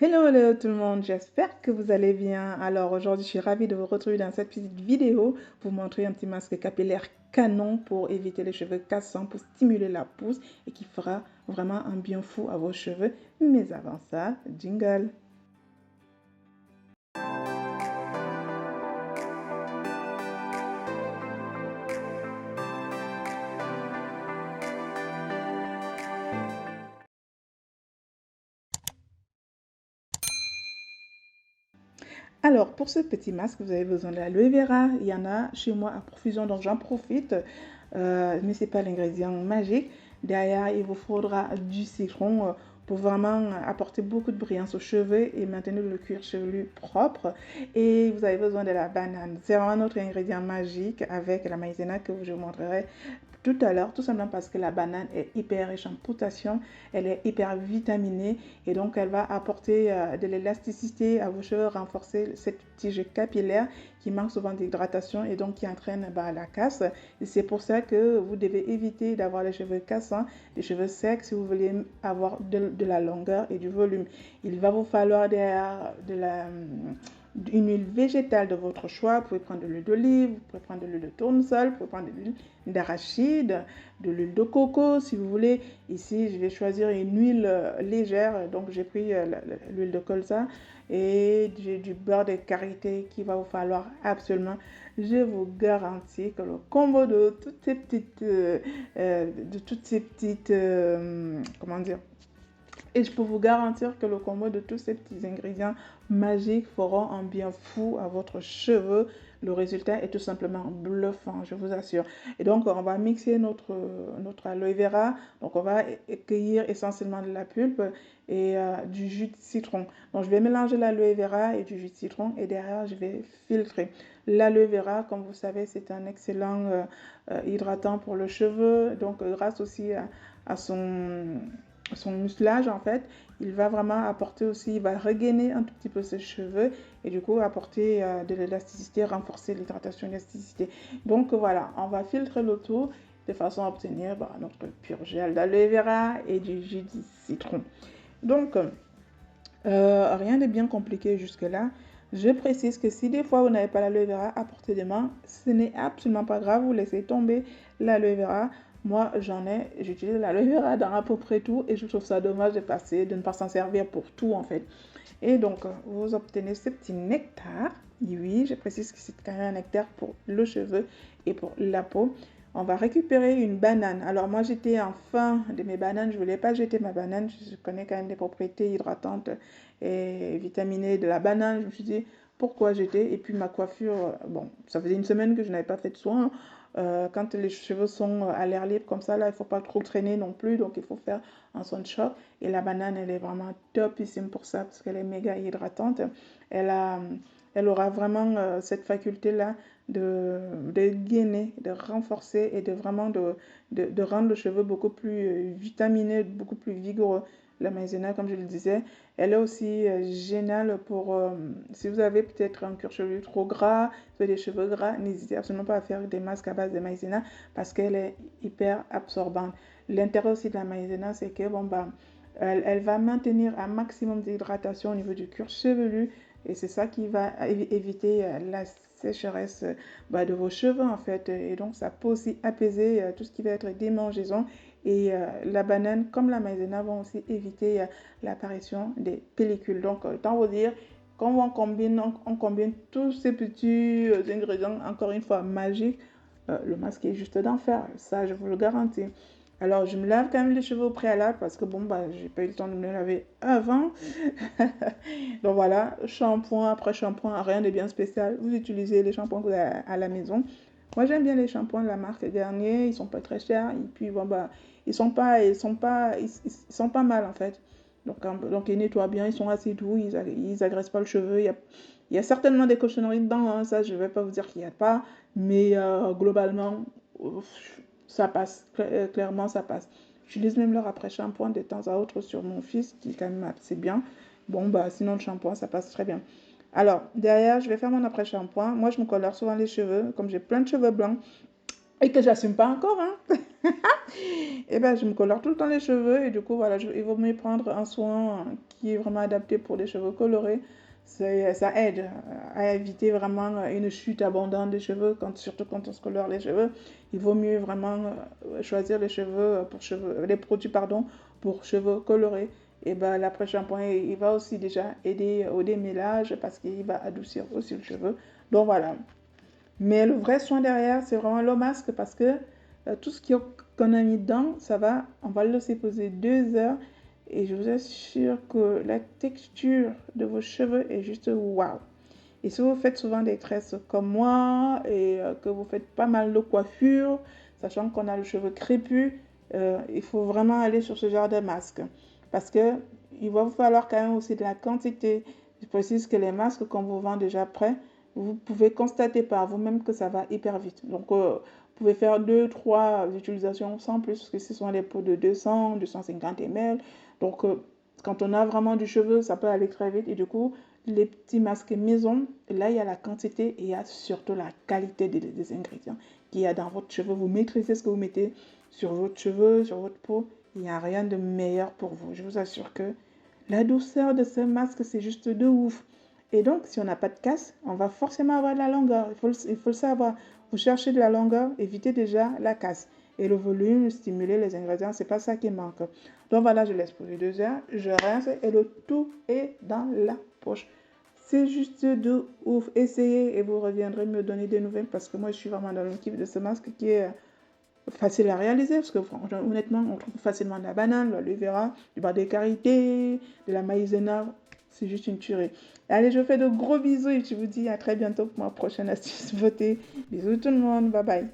Hello, hello tout le monde, j'espère que vous allez bien. Alors aujourd'hui, je suis ravie de vous retrouver dans cette petite vidéo pour vous montrer un petit masque capillaire canon pour éviter les cheveux cassants, pour stimuler la pousse et qui fera vraiment un bien fou à vos cheveux. Mais avant ça, jingle. Alors pour ce petit masque, vous avez besoin de l'aloe vera. Il y en a chez moi à profusion, donc j'en profite. Mais ce n'est pas l'ingrédient magique. Derrière, il vous faudra du citron pour vraiment apporter beaucoup de brillance aux cheveux et maintenir le cuir chevelu propre. Et vous avez besoin de la banane. C'est vraiment notre ingrédient magique avec la maïzena que je vous montrerai tout à l'heure, tout simplement parce que la banane est hyper riche en potassium, elle est hyper vitaminée et donc elle va apporter de l'élasticité à vos cheveux, renforcer cette tige capillaire qui manque souvent d'hydratation et donc qui entraîne la casse. Et c'est pour ça que vous devez éviter d'avoir les cheveux cassants, les cheveux secs si vous voulez avoir de la longueur et du volume. Il va vous falloir derrière une huile végétale de votre choix. Vous pouvez prendre de l'huile d'olive, vous pouvez prendre de l'huile de tournesol, vous pouvez prendre de l'huile d'arachide, de l'huile de coco si vous voulez. Ici, je vais choisir une huile légère, donc j'ai pris l'huile de colza et j'ai du beurre de karité qu'il va vous falloir absolument. Je vous garantis que le combo de toutes ces petites, comment dire, et je peux vous garantir que le combo de tous ces petits ingrédients magiques feront un bien fou à votre cheveu. Le résultat est tout simplement bluffant, je vous assure. Et donc, on va mixer notre aloe vera. Donc, on va cueillir essentiellement de la pulpe et du jus de citron. Donc, je vais mélanger l'aloe vera et du jus de citron et derrière, je vais filtrer. L'aloe vera, comme vous savez, c'est un excellent hydratant pour le cheveu. Donc, grâce aussi à son musclage en fait, il va vraiment apporter aussi, il va regainer un tout petit peu ses cheveux et du coup apporter de l'élasticité, renforcer l'hydratation et l'élasticité. Donc voilà, on va filtrer le tout de façon à obtenir notre pur gel d'aloe vera et du jus de citron. Donc rien de bien compliqué jusque là. Je précise que si des fois vous n'avez pas l'aloe vera à portée de main, ce n'est absolument pas grave, vous laissez tomber l'aloe vera. Moi, j'utilise l'aloe vera dans à peu près tout et je trouve ça dommage de ne pas s'en servir pour tout en fait. Et donc, vous obtenez ce petit nectar. Oui, je précise que c'est quand même un nectar pour le cheveu et pour la peau. On va récupérer une banane. Alors moi, j'étais en fin de mes bananes. Je ne voulais pas jeter ma banane. Je connais quand même les propriétés hydratantes et vitaminées de la banane. Je me suis dit, pourquoi jeter? Et puis ma coiffure, bon, ça faisait une semaine que je n'avais pas fait de soin. Quand les cheveux sont à l'air libre comme ça, là, il ne faut pas trop traîner non plus. Donc, il faut faire un soin de choc. Et la banane, elle est vraiment topissime pour ça parce qu'elle est méga hydratante. Elle, a, elle aura vraiment cette faculté-là de gainer, de renforcer et de vraiment de rendre le cheveu beaucoup plus vitaminé, beaucoup plus vigoureux. La maïzena, comme je le disais, elle est aussi géniale pour, si vous avez peut-être un cuir chevelu trop gras, vous avez des cheveux gras, n'hésitez absolument pas à faire des masques à base de maïzena parce qu'elle est hyper absorbante. L'intérêt aussi de la maïzena, c'est que elle va maintenir un maximum d'hydratation au niveau du cuir chevelu et c'est ça qui va éviter la sécheresse de vos cheveux en fait. Et donc ça peut aussi apaiser tout ce qui va être démangeaison. Et la banane comme la maïzena vont aussi éviter l'apparition des pellicules. Donc autant vous dire, quand on combine tous ces petits ingrédients, encore une fois magiques, le masque est juste d'enfer, ça je vous le garantis. Alors, je me lave quand même les cheveux au préalable parce que j'ai pas eu le temps de me laver avant. Donc voilà, shampoing après shampoing, rien de bien spécial. Vous utilisez les shampoings que vous avez à la maison. Moi, j'aime bien les shampoings de la marque Garnier, ils sont pas très chers et puis ils sont pas mal en fait. Donc ils nettoient bien, ils sont assez doux, ils agressent pas le cheveu. Il y a certainement des cochonneries dedans, hein, ça je vais pas vous dire qu'il n'y a pas, mais globalement, ça passe, clairement ça passe. J'utilise même leur après-shampoing de temps à autre sur mon fils, qui est quand même assez bien. Sinon le shampoing, ça passe très bien. Alors, derrière, je vais faire mon après-shampoing. Moi, je me colore souvent les cheveux, comme j'ai plein de cheveux blancs et que j'assume pas encore, hein. Et ben, je me colore tout le temps les cheveux et du coup, voilà, il vaut mieux prendre un soin qui est vraiment adapté pour les cheveux colorés. Ça aide à éviter vraiment une chute abondante des cheveux, surtout quand on se colore les cheveux. Il vaut mieux vraiment choisir les produits pour cheveux colorés. Et ben, l'après-shampoing, il va aussi déjà aider au démêlage parce qu'il va adoucir aussi le cheveu. Donc voilà. Mais le vrai soin derrière, c'est vraiment le masque parce que tout ce qu'on a mis dedans, on va le laisser poser 2 heures et je vous assure que la texture de vos cheveux est juste waouh. Et si vous faites souvent des tresses comme moi et que vous faites pas mal de coiffure, sachant qu'on a le cheveu crépus, il faut vraiment aller sur ce genre de masque parce que il va vous falloir quand même aussi de la quantité. Je précise que les masques qu'on vous vend déjà prêts, vous pouvez constater par vous-même que ça va hyper vite. Donc, vous pouvez faire 2-3 utilisations sans plus, parce que ce sont des pots de 200-250 ml. Donc, quand on a vraiment du cheveu, ça peut aller très vite. Et du coup, les petits masques maison, là, il y a la quantité et il y a surtout la qualité des ingrédients qu'il y a dans votre cheveu. Vous maîtrisez ce que vous mettez sur votre cheveu, sur votre peau. Il n'y a rien de meilleur pour vous. Je vous assure que la douceur de ce masque, c'est juste de ouf. Et donc, si on n'a pas de casse, on va forcément avoir de la longueur. Il faut le savoir. Vous cherchez de la longueur, évitez déjà la casse. Et le volume, stimuler les ingrédients, c'est pas ça qui manque. Donc voilà, je laisse poser 2 heures, je rince et le tout est dans la poche. C'est juste de ouf. Essayez et vous reviendrez me donner des nouvelles parce que moi, je suis vraiment dans le kiff de ce masque qui est facile à réaliser parce que honnêtement, on trouve facilement de la banane, de l'aloe vera, du beurre de karité, de la maïzena. C'est juste une tuerie. Allez, je vous fais de gros bisous et je vous dis à très bientôt pour ma prochaine astuce beauté. Bisous tout le monde, bye bye.